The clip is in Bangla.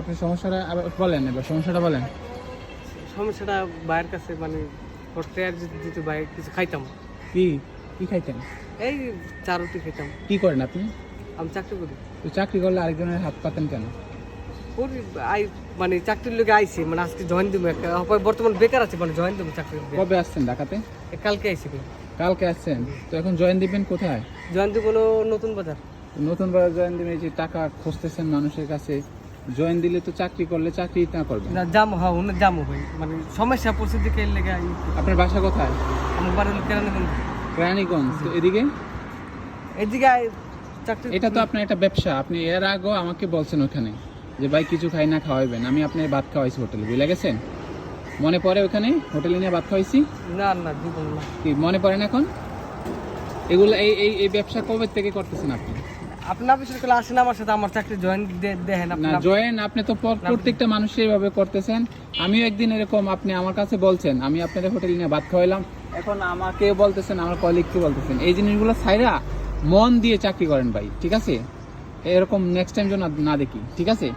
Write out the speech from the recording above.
আপনি সমস্যাটা আবার বলেন, এবার সমস্যাটা বলেন। সমস্যাটা ভাইয়ের কাছে মানে করতে আর যদি ভাই কিছু খাইতাম, কি কি খাইতেন? এই চা রুটি খেতাম। কি করেন আপনি? আমি চাকরি করি। তো চাকরি করলে আরেকজনের হাত পাতেন কেন? করি মানে চাকরির লোকে আইছি, মানে আজকে জয়েন দিব একটা, বর্তমান বেকার আছে, মানে জয়েন দেবো চাকরি। কবে আসছেন ঢাকাতে? কালকে আইছি ভাই। কালকে আসছেন, তো এখন জয়েন দিবেন কোথায়? জয়েন দিব কোনো নতুন বাজার। নতুন ভাবে জয়েন দিবেন, এই যে টাকা খুঁজতেছেন মানুষের কাছে, জয়েন দিলে তো চাকরি করলে চাকরি না করবেন। না যাবো, হ্যাঁ অন্য যাবো ভাই, মানে সমস্যা পরিস্থিতি কে লেগে আপনার বাসা কোথায়? আমার বাড়ি হলো কেরানীগঞ্জ। রানীগঞ্জ। তো এদিকে এদিকে চাকরি। এটা তো আপনার একটা ব্যবসা, আপনি এর আগেও আমাকে বলছেন ওখানে যে ভাই কিছু খাই না খাওয়াইবেন, আমি আপনার ভাত খাওয়াইছি হোটেলে, বুঝলে গেছেন? মনে পড়ে ওখানে হোটেলে নিয়ে ভাত খাওয়াইছি? না না দিব না। কি মনে পড়ে না এখন? এগুলো এই এই এই ব্যবসা কবে থেকে করতেছেন আপনি? আপনি অফিসের কাছে আসেন আমার সাথে, আমার চাকরি জয়েন দেখেন না জয়েন আপনি তো প্রত্যেকটা মানুষের এইভাবে করতেছেন। আমিও একদিন এরকম, আপনি আমার কাছে বলছেন আমি আপনাদের হোটেলে নিয়ে ভাত খাওয়াইলাম, এখন আমাকে বলতেছেন, আমার কলিগকে বলতেছেন। এই জিনিসগুলো ছাইরা মন দিয়ে চাকরি করেন ভাই, ঠিক আছে? এরকম নেক্সট টাইম যেন না দেখি, ঠিক আছে?